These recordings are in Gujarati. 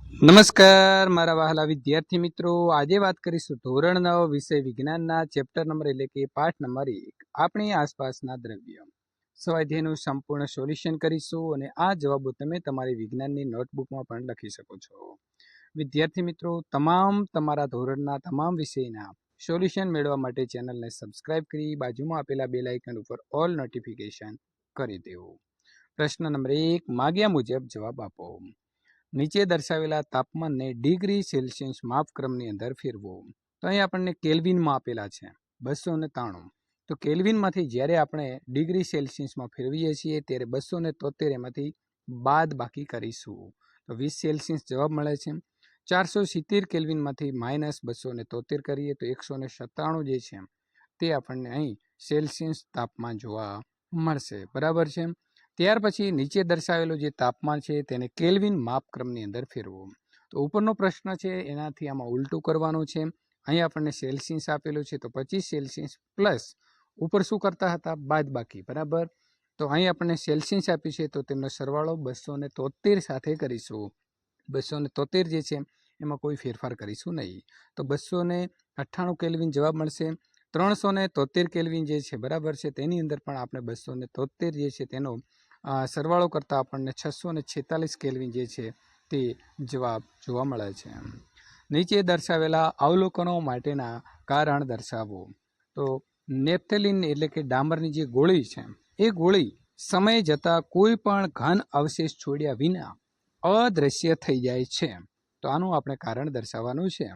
નમસ્કાર મારા વહાલા વિદ્યાર્થી મિત્રો, આજે વાત કરીશું ધોરણ 9 વિષય વિજ્ઞાનના ચેપ્ટર નંબર એટલે કે પાઠ નંબર 1 આપણી આસપાસના દ્રવ્યો સ્વાધ્યાયનું સંપૂર્ણ સોલ્યુશન કરીશું અને આ જવાબો તમે તમારી વિજ્ઞાનની નોટબુકમાં પણ લખી શકો છો। વિદ્યાર્થી મિત્રો, તમારા ધોરણના તમામ વિષયના સોલ્યુશન મેળવવા માટે ચેનલને સબસ્ક્રાઇબ કરી બાજુમાં આપેલા બેલ આઇકન ઉપર ઓલ નોટિફિકેશન કરી દેવું। પ્રશ્ન નંબર 1, માગ્યા મુજબ જવાબ આપો। નીચે દર્શાવેલા તાપમાનને ડિગ્રી સેલ્સિયસ માપક્રમની અંદર ફેરવો। તો અહીં આપણને કેલ્વિનમાં આપેલા છે 293। તો કેલ્વિનમાંથી જ્યારે આપણે ડિગ્રી સેલ્સિયસમાં ફેરવીએ છીએ ત્યારે 273 એમાંથી બાદ બાકી કરીશું તો 20 સેલ્સિયસ જવાબ મળે છે। 470 કેલ્વિનમાંથી -273 કરીએ તો 197 જે છે તે આપણને અહીં સેલ્સિયસ તાપમાન જોવા મળશે, બરાબર છે। ત્યાર પછી નીચે દર્શાવેલું જે તાપમાન છે તેને કેલ્વિન માપક્રમની અંદર ફેરવો। તો ઉપરનો પ્રશ્ન છે એનાથી આમાં ઉલટું કરવાનું છે। અહીં આપણને સેલ્સિયસ આપેલું છે તો 25 સેલ્સિયસ પ્લસ ઉપર શું કરતા હતા બાદ બાકી, બરાબર। તો અહીં આપણને સેલ્સિયસ આપ્યું છે તો તેમનો સરવાળો 273 સાથે કરીશું। 273 જે છે એમાં કોઈ ફેરફાર કરીશું નહીં તો 298 કેલ્વિન જવાબ મળશે। 373 કેલ્વિન જે છે બરાબર છે તેની અંદર પણ આપણે 273 જે છે તેનો સરવાળો કરતાં આપણને 646 કેલ્વિન જે છે તે જવાબ જોવા મળે છે। નીચે દર્શાવેલા અવલોકનો માટેના કારણ દર્શાવો। તો નેપ્થેલિન એટલે કે ડામરની જે ગોળી છે એ ગોળી સમય જતાં કોઈ પણ ઘન અવશેષ છોડ્યા વિના અદ્રશ્ય થઈ જાય છે, તો આનું આપણે કારણ દર્શાવવાનું છે।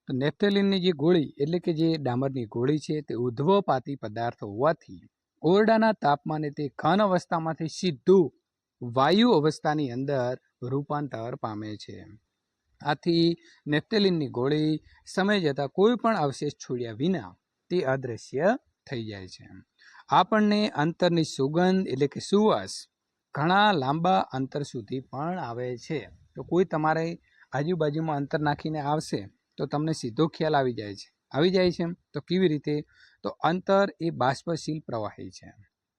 તો નેપ્થેલિનની જે ગોળી એટલે કે જે ડામરની ગોળી છે તે ઉદ્ધવપાતી પદાર્થ હોવાથી ઓરડાના તાપમાને તે ઘન અવસ્થામાંથી સીધું વાયુ અવસ્થાની અંદર રૂપાંતર પામે છે। આથી નેપ્થેલિનની ગોળી સમય જતાં કોઈ પણ અવશેષ છોડ્યા વિના તે અદ્રશ્ય થઈ જાય છે। આપણને અંતરની સુગંધ એટલે કે સુવાસ ઘણા લાંબા અંતર સુધી પણ આવે છે। તો કોઈ તમારે આજુબાજુમાં અંતર નાખીને આવશે તો તમને સીધો ખ્યાલ આવી જાય છે। તો કેવી રીતે? તો અંતર એ બાષ્પશીલ પ્રવાહી છે,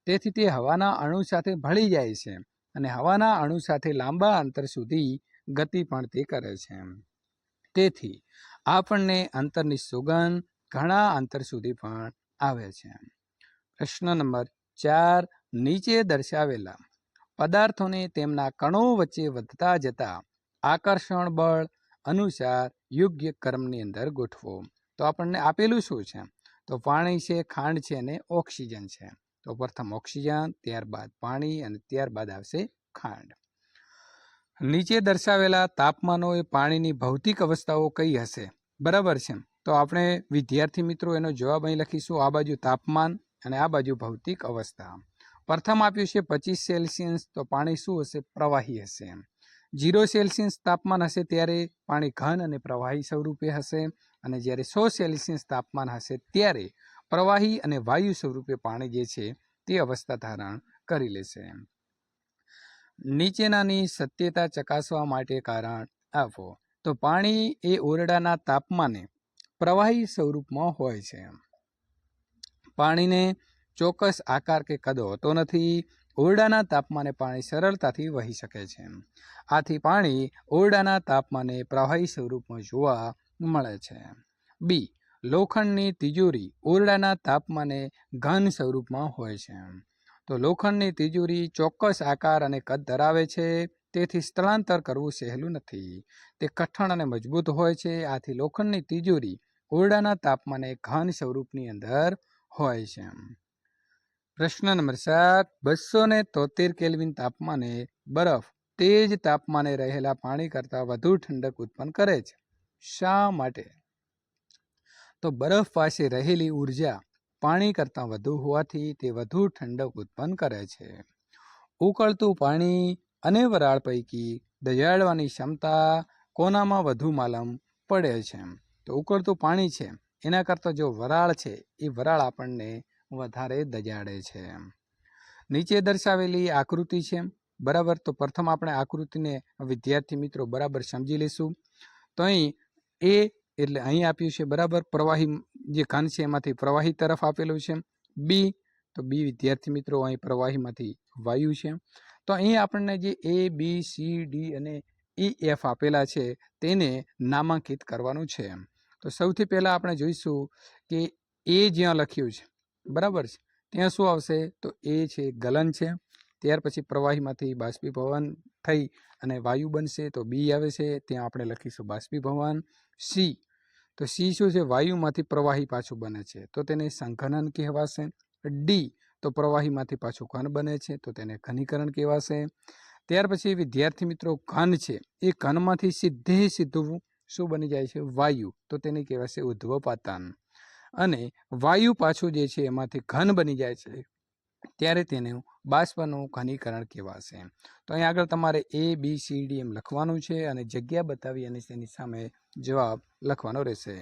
તેથી તે હવાના અણુ સાથે ભળી જાય છે અને હવાના અણુ સાથે લાંબા અંતર સુધી ગતિ પણ તે કરે છે। તેથી આપણને અંતરની સુગંધ ઘણા અંતર સુધી પણ આવે છે। પ્રશ્ન નંબર 4, નીચે દર્શાવેલા પદાર્થોને તેમના કણો વચ્ચે વધતા જતા આકર્ષણ બળ અનુસાર યોગ્ય ક્રમની અંદર ગોઠવો। તો આપણને આપેલું શું છે? તો પાણી છે, ખાંડ છે અને ઓક્સિજન છે। તો પ્રથમ ઓક્સિજન, ત્યારબાદ પાણી અને ત્યારબાદ આવશે ખાંડ। નીચે દર્શાવેલા તાપમાનો એ પાણીની ભૌતિક અવસ્થાઓ કઈ હશે, બરાબર છે। તો આપણે વિદ્યાર્થી મિત્રો એનો જવાબ અહીં લખીશું, આ બાજુ તાપમાન અને આ બાજુ ભૌતિક અવસ્થા। પ્રથમ આપ્યું છે 25 સેલ્સિયસ, તો પાણી શું હશે? પ્રવાહી હશે। 0 સેલ્સિયસ તાપમાન હશે ત્યારે પાણી ઘન અને પ્રવાહી સ્વરૂપે હશે અને જ્યારે 100 સેલ્સિયસ તાપમાન હશે ત્યારે પ્રવાહી અને વાયુ સ્વરૂપે પાણી જે છે તે અવસ્થા ધારણ કરી લેશે। નીચેનાની સત્યતા ચકાસવા માટે કારણ આપો। તો પાણી એ ઓરડાના તાપમાને પ્રવાહી સ્વરૂપમાં હોય છે। પાણીને ચોક્કસ આકાર કે કદ હોતો નથી। ઓરડાના તાપમાને પાણી સરળતાથી વહી શકે છે, આથી પાણી ઓરડાના તાપમાને પ્રવાહી સ્વરૂપમાં જોવા મળે છે। બી, લોખંડની તિજોરી ઓરડાના તાપમાને ઘન સ્વરૂપમાં હોય છે। તો લોખંડની તિજોરી ચોક્કસ આકાર અને કદ ધરાવે છે, તેથી સ્થળાંતર કરવું સહેલું નથી। તે કઠણ અને મજબૂત હોય છે, આથી લોખંડની તિજોરી ઓરડાના તાપમાને ઘન સ્વરૂપની અંદર હોય છે। પ્રશ્ન નંબર 7, 273 કેલ્વિન તાપમાને બરફ તેજ તાપમાને રહેલા પાણી કરતાં વધુ ઠંડક ઉત્પન્ન કરે છે, શા માટે? તો બરફ પાસે રહેલી ઉર્જા પાણી કરતાં વધુ હોવાથી તે વધુ ઠંડક ઉત્પન્ન કરે છે। ઉકળતું પાણી અને વરાળ પૈકી દજાડવાની ક્ષમતા કોનામાં વધુ માલમ પડે છે? તો ઉકળતું પાણી છે એના કરતાં જો વરાળ છે એ વરાળ આપણને વધારે દજાડે છે। નીચે દર્શાવેલી આકૃતિ છે, બરાબર। તો પ્રથમ આપણે આકૃતિને વિદ્યાર્થી મિત્રો બરાબર સમજી લઈશું। તો અહીં એ એટલે અહીં આપ્યું છે બરાબર, પ્રવાહી જે ઘન છે એમાંથી પ્રવાહી તરફ આપેલું છે। બી, તો બી વિદ્યાર્થી મિત્રો અહીં પ્રવાહીમાંથી વાયુ છે। તો અહીં આપણને જે A, B, C, D અને EF આપેલા છે તેને નામાંકિત કરવાનું છે. તો સૌથી પહેલાં આપણે જોઈશું કે એ જ્યાં લખ્યું છે બરાબર છે ત્યાં શું આવશે તો એ છે ગલન છે. ત્યાર પછી પ્રવાહીમાંથી બાષ્પીભવન થઈ અને વાયુ બનશે તો બી આવે છે, ત્યાં આપણે લખીશું બાષ્પીભવન. સી તો સી શું છે વાયુમાંથી પ્રવાહી પાછું બને છે તો તેને સંઘનન કહેવાશે. ડી તો પ્રવાહીમાંથી પાછું ઘન બને છે તો તેને ઘનીકરણ કહેવાશે. ત્યાર પછી વિદ્યાર્થી મિત્રો ઘન છે એ ઘનમાંથી સીધું શું બની જાય છે વાયુ તો તેને કહેવાશે ઉદ્ધવપાતન. અને વાયુ પાછું જે છે એમાંથી ઘન બની જાય છે ત્યારે તેનું બાષ્પનું ઘનીકરણ કહેવાશે. તો અહીં આગળ તમારે ABCD એમ લખવાનું છે અને જગ્યા બતાવી અને તેની સામે જવાબ લખવાનો રહેશે.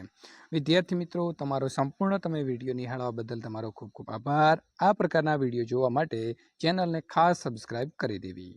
વિદ્યાર્થી મિત્રો તમારો સંપૂર્ણ તમે વિડીયો નિહાળવા બદલ તમારો ખૂબ ખૂબ આભાર. આ પ્રકારના વિડીયો જોવા માટે ચેનલને ખાસ સબસ્ક્રાઈબ કરી દેવી.